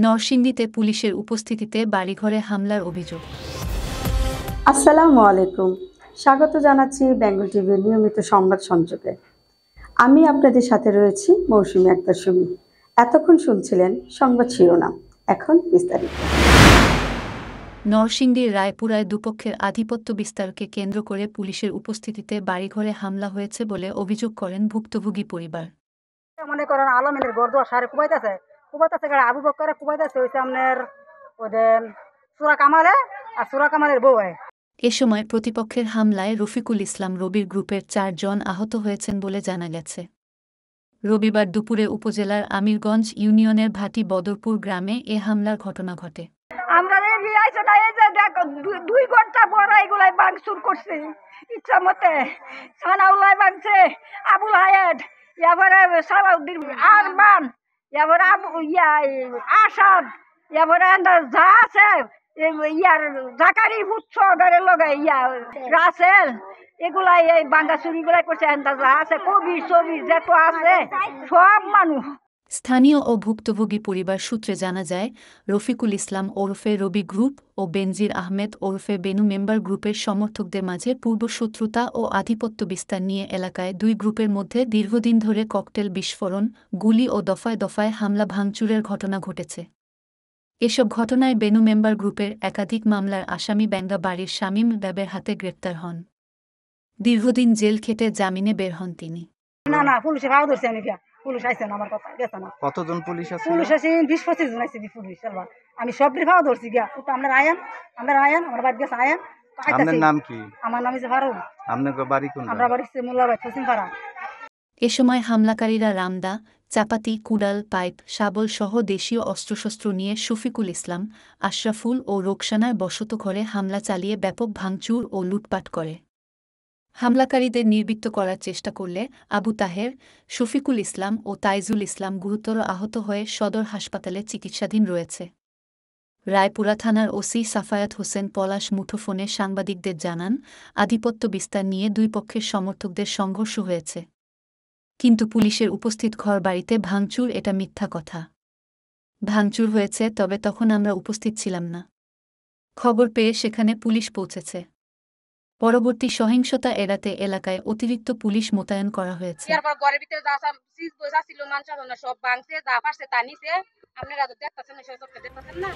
নরসিংদীতে পুলিশের উপস্থিতিতে বাড়িঘরে হামলার অভিযোগ। আসসালামু আলাইকুম, স্বাগত জানাচ্ছি বেঙ্গল টিভির নিয়মিত সংবাদ সংযোগে। আমি আপনাদের সাথে রয়েছি মৌসুমী আক্তার সুমি। এতক্ষণ শুনছিলেন সংবাদ শিরোনাম, এখন বিস্তারিত। নরসিংদীর রায়পুরায় দুপক্ষের আধিপত্য বিস্তারকে কেন্দ্র করে পুলিশের উপস্থিতিতে বাড়িঘরে হামলা হয়েছে বলে অভিযোগ করেন ভুক্তভোগী পরিবার। মনে করেন আলমের গর্দোয়া সারে কুবাইতেছে আবু বক্করে কুবাইতেছে হইছে আপনার ওদের সুরা কামালে আর সুরা কামালের বউ। এ সময় প্রতিপক্ষের হামলায় রফিকুল ইসলাম রবির গ্রুপের 4 জন আহত হয়েছেন বলে জানা গেছে। রবিবার দুপুরে উপজেলার আমিরগঞ্জ ইউনিয়নের ভাটি বদরপুর গ্রামে এ হামলার ঘটনা ঘটে। আমরা 2 ঘন্টা পর এগুলাই ভাঙচুর করছি ইচ্ছা মতে। সানাউল্লাহ ভাঙছে, আবুল হায়াত, এবারে সালাউদ্দিন আরমান, এবারে আসাদ, এবারে যা আছে ইয়ার জাকারি বুচ্ছ লগাই রাসেল, এগুলাই এই ভাঙ্গাচুরি গুলাই করছে। যা আছে কবি ছবি যত আছে সব মানুষ। স্থানীয় ও ভুক্তভোগী পরিবার সূত্রে জানা যায়, রফিকুল ইসলাম ওরফে রবি গ্রুপ ও বেনজির আহমেদ ওরফে বেনু মেম্বার গ্রুপের সমর্থকদের মাঝে পূর্বশত্রুতা ও আধিপত্য বিস্তার নিয়ে এলাকায় দুই গ্রুপের মধ্যে দীর্ঘদিন ধরে ককটেল বিস্ফোরণ, গুলি ও দফায় দফায় হামলা ভাঙচুরের ঘটনা ঘটেছে। এসব ঘটনায় বেনু মেম্বার গ্রুপের একাধিক মামলার আসামি ব্যাঙ্গা বাড়ির শামীম র্যাবের হাতে গ্রেপ্তার হন। দীর্ঘদিন জেল খেটে জামিনে বের হন তিনি। না পুলিশের ভাও ধরছে আমি পুলিশ আইছে না, আমার কথা গেছে না। কতজন পুলিশ আছে? পুলিশ আছে 20-25 জন আছে পুলিশ। আমি সব ভাও ধরছি গিয়া তো আমরা আয়ান আমার বাড়ি গেছে আয়ান। আপনার নাম কি? আমার নাম হচ্ছে ফারুক। আপনার বাড়ি কোন? আমরা বাড়ি হচ্ছে মোল্লাবাদ পশ্চিমপাড়া। এ সময় হামলাকারীরা রামদা, চাপাতি, কুড়াল, পাইপ, শাবল সহ দেশীয় অস্ত্রশস্ত্র নিয়ে শফিকুল ইসলাম, আশরাফুল ও রোকসানার বসতঘরে হামলা চালিয়ে ব্যাপক ভাঙচুর ও লুটপাট করে। হামলাকারীদের নির্বৃত্ত করার চেষ্টা করলে আবু তাহের, শফিকুল ইসলাম ও তাইজুল ইসলাম গুরুতর আহত হয়ে সদর হাসপাতালে চিকিৎসাধীন রয়েছে। রায়পুরা থানার ওসি সাফায়াত হোসেন পলাশ মুঠোফোনে সাংবাদিকদের জানান, আধিপত্য বিস্তার নিয়ে দুই পক্ষের সমর্থকদের সংঘর্ষ হয়েছে, কিন্তু পুলিশের উপস্থিত ঘরবাড়িতে ভাঙচুর এটা মিথ্যা কথা। ভাঙচুর হয়েছে, তবে তখন আমরা উপস্থিত ছিলাম না। খবর পেয়ে সেখানে পুলিশ পৌঁছেছে। পরবর্তী সহিংসতা এড়াতে এলাকায় অতিরিক্ত পুলিশ মোতায়েন করা হয়েছে। ঘরের ভিতরে সব ভাঙছে, যা পারছে তা নিছে। আপনারা তো দেখতেছেন না।